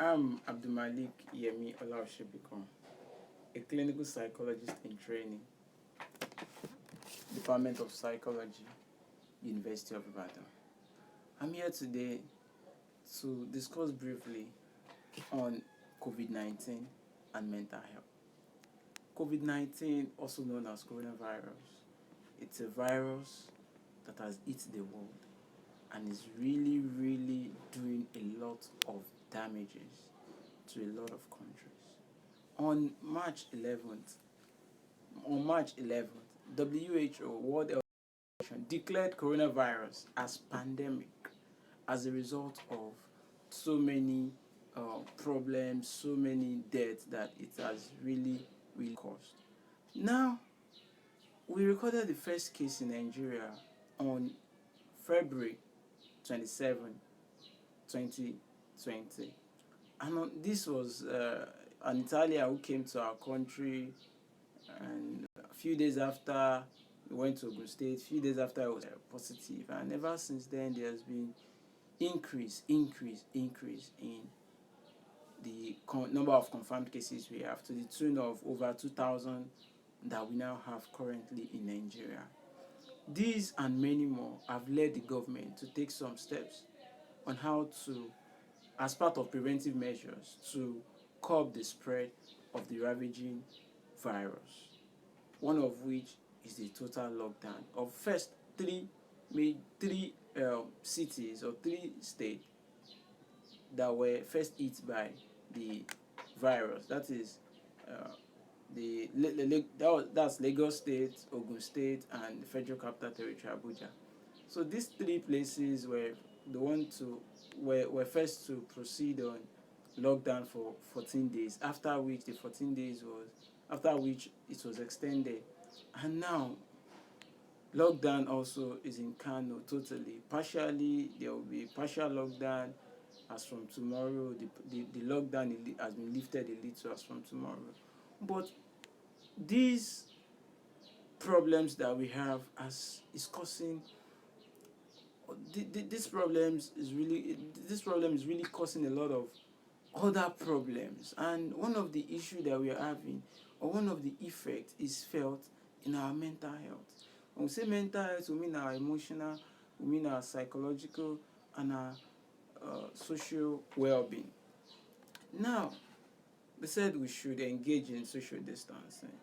I'm Abdulmalik Yemi Olawshebikon, a clinical psychologist in training, Department of Psychology, University of Ibadan. I'm here today to discuss briefly on COVID-19 and mental health. COVID-19, also known as coronavirus, it's a virus that has hit the world and is really doing a lot of damages to a lot of countries. On March 11th, WHO, World Health Organization, declared coronavirus as pandemic as a result of so many problems, so many deaths that it has really caused. Now, we recorded the first case in Nigeria on February 27, 2020. And this was an Italian who came to our country, and a few days after he went to Ogun State, a few days after it was positive. And ever since then, there's been increase in the number of confirmed cases we have, to the tune of over 2,000 that we now have currently in Nigeria. These and many more have led the government to take some steps on how to, as part of preventive measures, to curb the spread of the ravaging virus. One of which is the total lockdown of first three cities or three states that were first hit by the virus. That is that's Lagos State, Ogun State, and the Federal Capital Territory, Abuja. So these three places were were first to proceed on lockdown for 14 days. After which it was extended, and now lockdown also is in Kano totally. Partially, there will be partial lockdown as from tomorrow. The lockdown has been lifted a little as from tomorrow. But these problems that we have is causing this problem is really causing a lot of other problems. And one of the issues that we are having, or one of the effects, is felt in our mental health. When we say mental health, we mean our emotional, we mean our psychological, and our social well-being. Now, they said we should engage in social distancing.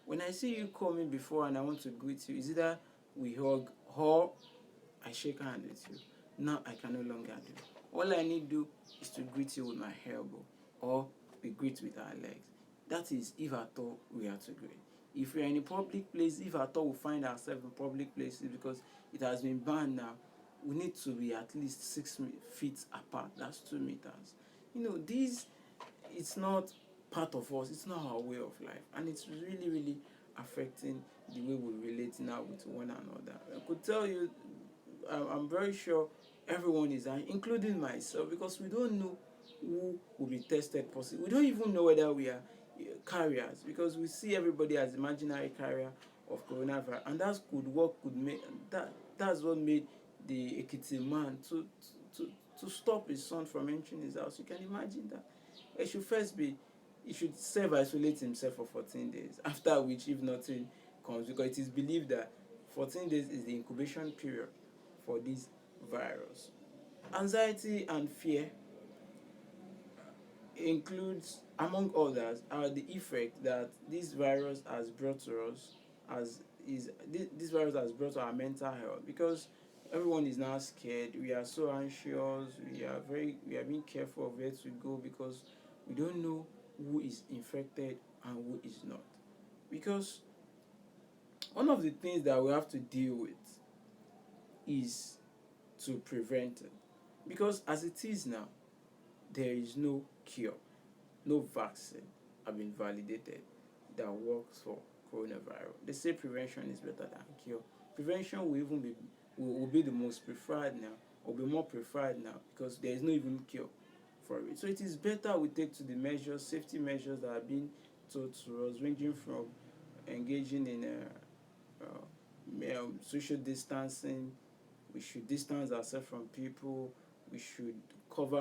When I see you coming before and I want to greet you, is either we hug or I shake hands with you. Now I can no longer do. All I need to do is to greet you with my elbow, or we greet with our legs. That is if at all we are to greet. If we are in a public place, if at all we find ourselves in public places, because it has been banned now, we need to be at least 6 feet apart. That's 2 meters. It's not part of us. It's not our way of life, and it's really affecting the way we relate now with one another. I could tell you, I'm very sure everyone is, including myself, because we don't know who will be tested positive. We don't even know whether we are carriers, because we see everybody as imaginary carrier of coronavirus, and that's what made the Ekiti man to stop his son from entering his house. You can imagine that. He should self-isolate himself for 14 days, after which, if nothing comes, because it is believed that 14 days is the incubation period for this virus. Anxiety and fear includes, among others, are the effect that this virus has brought to us, this virus has brought to our mental health, because everyone is now scared. We are so anxious. We are being careful of where to go, because we don't know who is infected and who is not. Because one of the things that we have to deal with is to prevent it. Because as it is now, there is no cure, no vaccine have been validated that works for coronavirus. They say prevention is better than cure. Prevention will be the most preferred now, or be more preferred now, because there is no even cure for it. So it is better we take to the safety measures that are being taught to us, ranging from engaging in social distancing. We should distance ourselves from people. We should cover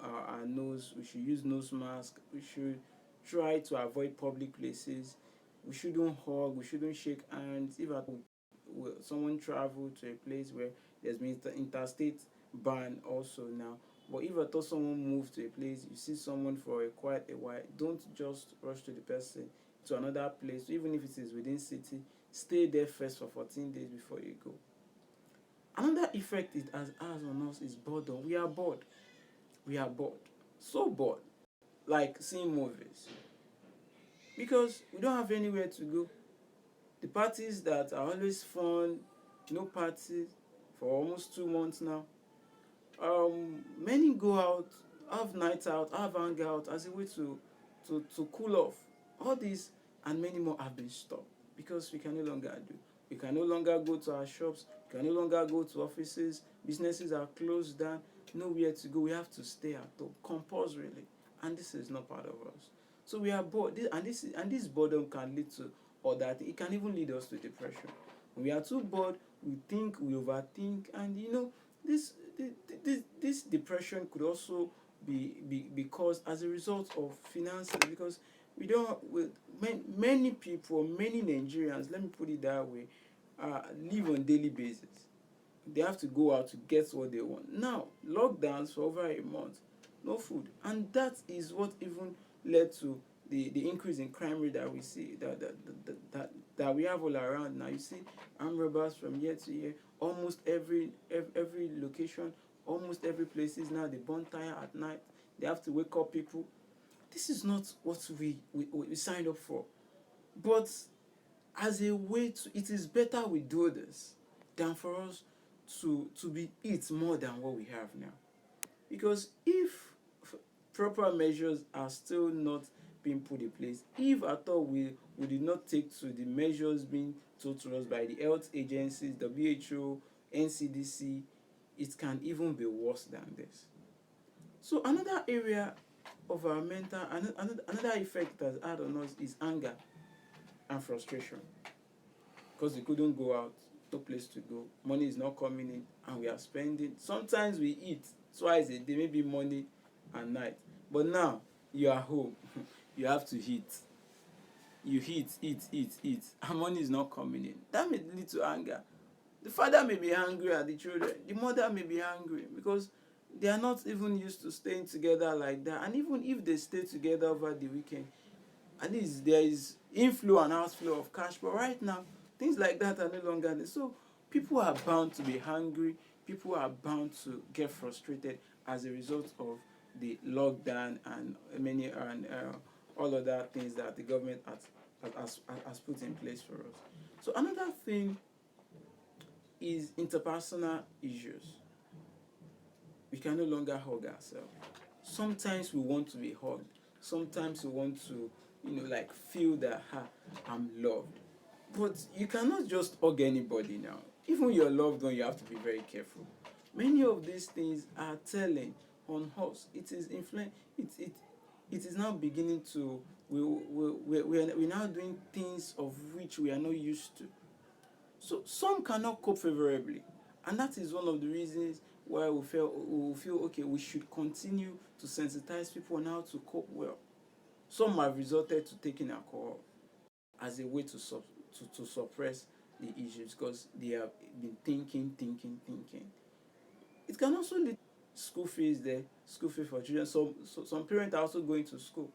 our nose, we should use nose mask, we should try to avoid public places, we shouldn't hug, we shouldn't shake hands. If someone travel to a place where there's been interstate ban also now, but if at all someone moves to a place, you see someone for quite a while, don't just rush to the person to another place. Even if it is within city, stay there first for 14 days before you go. Another effect it has on us is boredom. We are bored. We are bored. So bored. Like seeing movies. Because we don't have anywhere to go. The parties that are always fun, no parties for almost 2 months now. Many go out, have nights out, have hangout as a way to cool off. All these and many more have been stopped because we can no longer do. We can no longer go to our shops, we can no longer go to offices, businesses are closed down, nowhere to go. We have to stay at home compulsorily, and this is not part of us. So we are bored, and this boredom can lead to other things. It can even lead us to depression. When we are too bored, we think, we overthink, and this this depression could also be caused as a result of finances, because we don't with many people, many Nigerians, let me put it that way, live on daily basis. They have to go out to get what they want. Now lockdowns for over a month, no food, and that is what even led to the increase in crime rate that we see, that we have all around now. You see armed robbers from year to year, almost every location, almost every place is now the bonfire at night. They have to wake up people. This is not what we signed up for. But as a way to, it is better we do this than for us to be eat more than what we have now. Because if proper measures are still not being put in place, if at all we did not take to the measures being told to us by the health agencies, WHO, NCDC, it can even be worse than this. So another area of our mental, another effect that has had on us is anger and frustration, because we couldn't go out, no place to go, money is not coming in, and we are spending. Sometimes we eat twice a day, maybe morning and night, but now you are home. You have to eat. You eat, and money is not coming in. That may lead to anger. The father may be angry at the children, the mother may be angry because they are not even used to staying together like that. And even if they stay together over the weekend, at least there is inflow and outflow of cash. But right now, things like that are no longer there. So people are bound to be hungry. People are bound to get frustrated as a result of the lockdown and many and all other things that the government has put in place for us. So another thing is interpersonal issues. We can no longer hug ourselves. Sometimes we want to be hugged. Sometimes we want to, like feel that I'm loved. But you cannot just hug anybody now. Even your loved one, you have to be very careful. Many of these things are telling on us. It is it is now beginning to we're now doing things of which we are not used to. So some cannot cope favorably, and that is one of the reasons why we feel okay. We should continue to sensitize people on how to cope well. Some have resorted to taking alcohol as a way to suppress the issues because they have been thinking. It can also lead school fees there, school fee for children. Some parents are also going to school.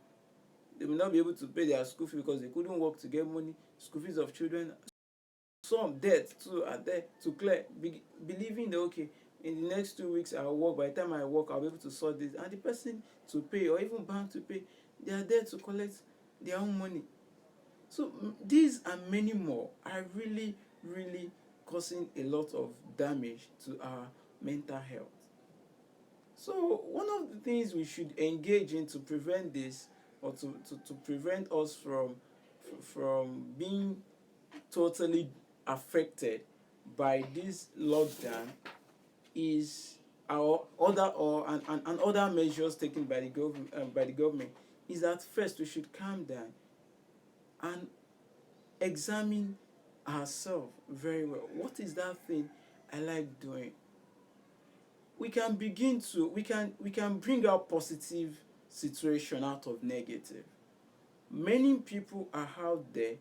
They will not be able to pay their school fee because they couldn't work to get money. School fees of children. Some debt too are there to clear, believing that okay, in the next 2 weeks I'll work. By the time I work, I'll be able to sort this, and the person to pay or even bank to pay, they are there to collect their own money. So these and many more are really causing a lot of damage to our mental health. So one of the things we should engage in to prevent this, or to prevent us from being totally affected by this lockdown, is our and other measures taken by the government, is that first we should calm down and examine ourselves very well. What is that thing I like doing? we can begin to we can bring out positive situation out of negative. Many people are out there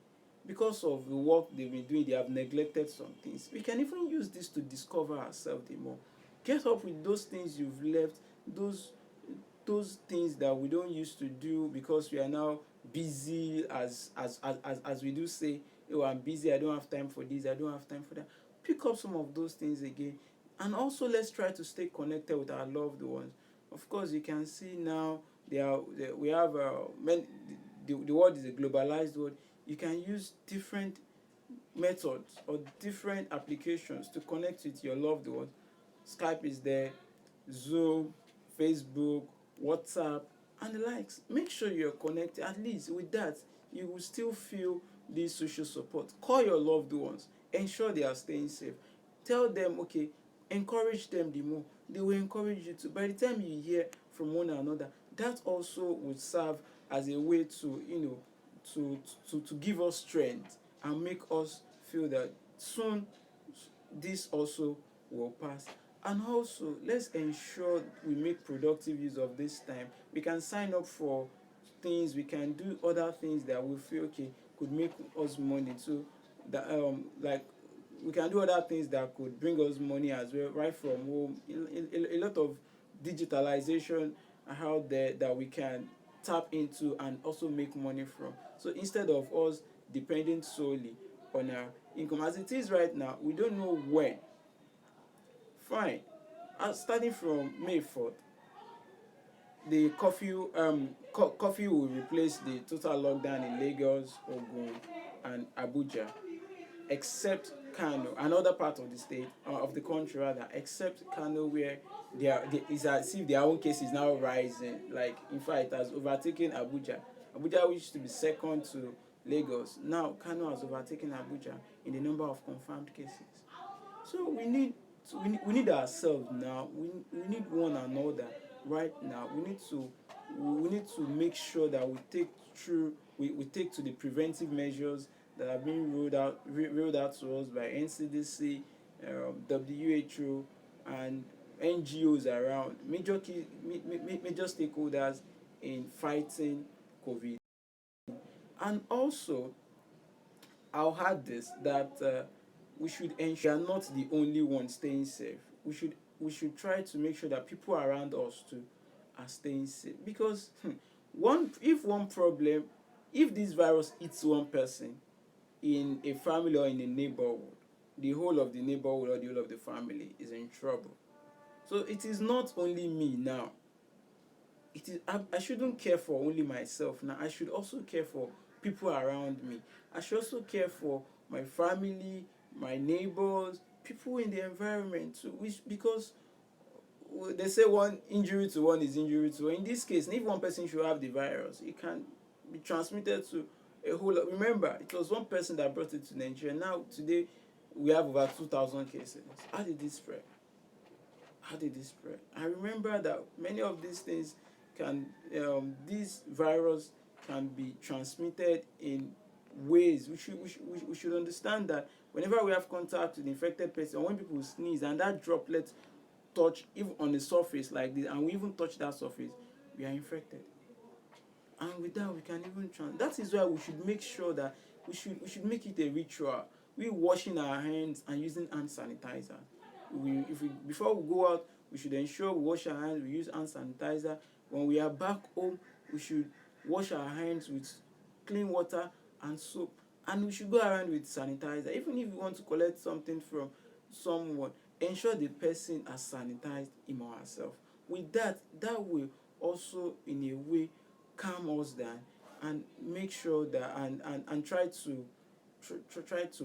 because of the work they've been doing, they have neglected some things. We can even use this to discover ourselves the more. Get up with those things you've left, those those things that we don't used to do because we are now busy, as we do say, oh, I'm busy, I don't have time for this, I don't have time for that. Pick up some of those things again. And also, let's try to stay connected with our loved ones. Of course, you can see now we have the world is a globalized world. You can use different methods or different applications to connect with your loved ones. Skype is there, Zoom, Facebook, WhatsApp, and the likes. Make sure you're connected. At least with that, you will still feel this social support. Call your loved ones. Ensure they are staying safe. Tell them, okay, encourage them the more. They will encourage you too. By the time you hear from one another, that also would serve as a way to, to give us strength and make us feel that soon this also will pass. And also, let's ensure we make productive use of this time. We can sign up for things, we can do other things that we feel okay could make us money too. That like we can do other things that could bring us money as well, right from home. A lot of digitalization out there that we can tap into and also make money from. So instead of us depending solely on our income, as it is right now, we don't know when. Fine. Starting from May 4th, the curfew will replace the total lockdown in Lagos, Ogun, and Abuja, except Kano, another part of the state, of the country rather, except Kano, where it's as if their own case is now rising. Like, in fact, it has overtaken Abuja. Abuja, which used to be second to Lagos, now Kano has overtaken Abuja in the number of confirmed cases. So we need ourselves now. We need one another right now. We need to make sure that we take to the preventive measures that are being rolled out to us by NCDC, WHO, and NGOs around major stakeholders in fighting COVID. And also, I'll add this, that we should ensure we are not the only ones staying safe. We should try to make sure that people around us too are staying safe, because if this virus hits one person in a family or in a neighborhood, the whole of the neighborhood or the whole of the family is in trouble. So it is not only me now. I shouldn't care for only myself now. I should also care for people around me. I should also care for my family, my neighbors, people in the environment too. Because they say one injury to one is injury to one. In this case, if one person should have the virus, it can be transmitted to a whole lot. Remember, it was one person that brought it to Nigeria. Now today we have over 2,000 cases. How did this spread? I remember that many of these things this virus can be transmitted in ways. We should understand that whenever we have contact with the infected person, when people sneeze and that droplet touch even on the surface like this, and we even touch that surface, we are infected. And with that, we can even that is why we should make sure that we should make it a ritual. We washing our hands and using hand sanitizer. Before we go out, we should ensure we wash our hands, we use hand sanitizer. When we are back home, we should wash our hands with clean water and soap, and we should go around with sanitizer. Even if you want to collect something from someone, ensure the person has sanitized him or herself. With that will also in a way calm us down and make sure that and try to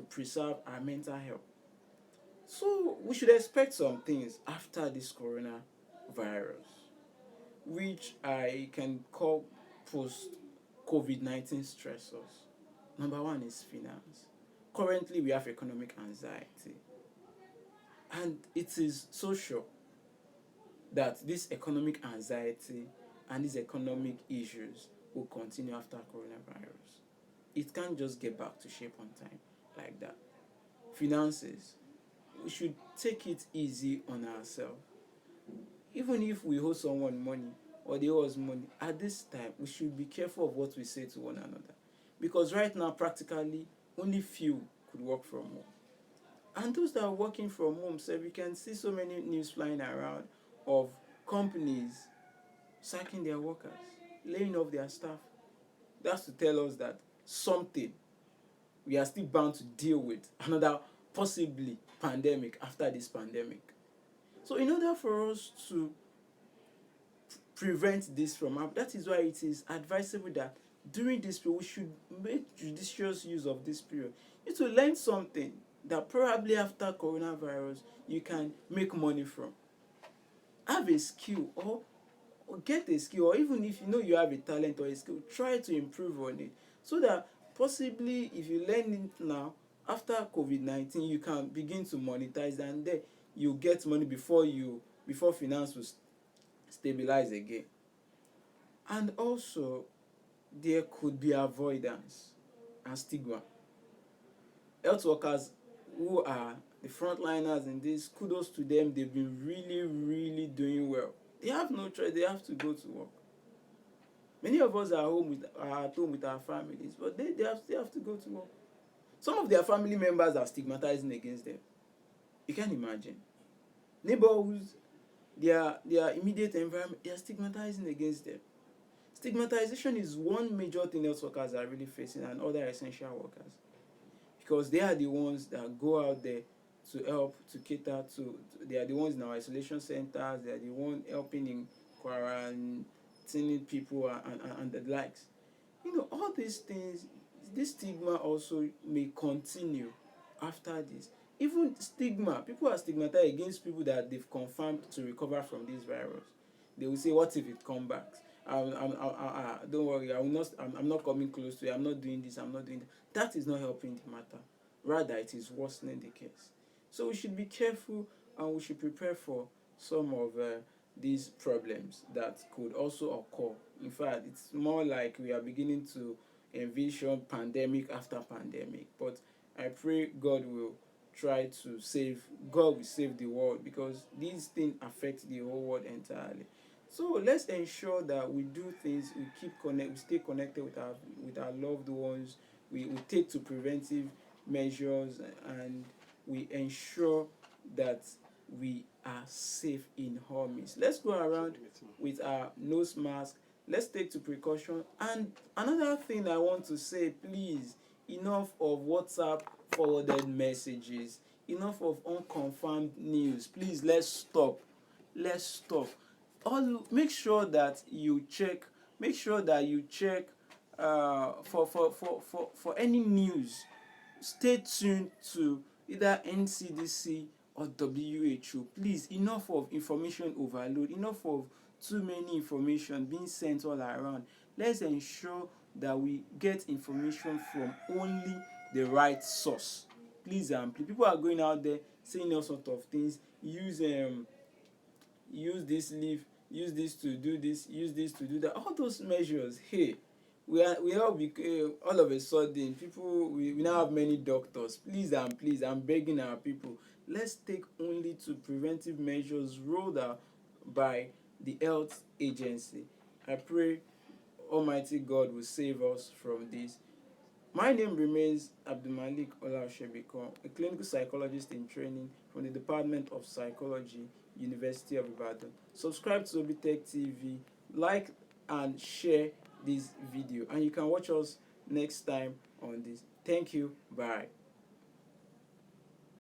preserve our mental health. So we should expect some things after this coronavirus, which I can call post COVID-19 stressors. Number one is finance. Currently, we have economic anxiety, and it is so sure that this economic anxiety and these economic issues will continue after coronavirus. It can't just get back to shape on time like that. Finances, we should take it easy on ourselves. Even if we owe someone money or they owe us money, at this time we should be careful of what we say to one another, because right now practically only few could work from home. And those that are working from home, so we can see so many news flying around of companies sacking their workers, laying off their staff. That's to tell us that something, we are still bound to deal with another possibly pandemic after this pandemic. So in order for us to prevent this from happening, that is why it is advisable that during this period we should make judicious use of this period. You need to learn something that probably after coronavirus you can make money from. Have a skill, or get a skill, or even if you know you have a talent or a skill, try to improve on it, so that possibly if you learn it now, after COVID-19 you can begin to monetize, and then you get money before finance will stabilize again. And also there could be avoidance and stigma. Health workers who are the frontliners in this, kudos to them, they've been really doing well. They have no choice, they have to go to work. Many of us are at home with our families, but still have to go to work. Some of their family members are stigmatizing against them. You can imagine. Neighborhoods, their immediate environment, they are stigmatizing against them. Stigmatization is one major thing health workers are really facing, and other essential workers, because they are the ones that go out there to help, to cater to, they are the ones in our isolation centers, they are the ones helping in quarantining people and the likes. All these things, this stigma also may continue after this. Even stigma, people are stigmatized against people that they've confirmed to recover from this virus. They will say, what if it comes back? Don't worry, I'm not coming close to you, I'm not doing this, I'm not doing that. That is not helping the matter. Rather, it is worsening the case. So we should be careful, and we should prepare for some of these problems that could also occur. In fact, it's more like we are beginning to envision pandemic after pandemic. But I pray God will save the world, because these things affect the whole world entirely. So let's ensure that we do things, we stay connected with our loved ones, we take to preventive measures, and we ensure that we are safe in all means. Let's go around with our nose mask. Let's take to precaution. And another thing I want to say, please, enough of WhatsApp forwarded messages, enough of unconfirmed news. Please, let's stop. Make sure that you check. Make sure that you check for any news. Stay tuned to either NCDC or WHO. Please, enough of information overload, enough of too many information being sent all around. Let's ensure that we get information from only the right source. Please, people are going out there saying all sorts of things. Use this leaf, use this to do this, use this to do that. All those measures, hey, we all of a sudden we now have many doctors. Please, I'm begging our people, let's take only to preventive measures rolled out by the health agency. I pray Almighty God will save us from this. My name remains Abdulmalik Olashebiko, a clinical psychologist in training from the Department of Psychology, University of Ibadan. Subscribe to Obitech TV, like and share this video, and you can watch us next time on this. Thank you. Bye.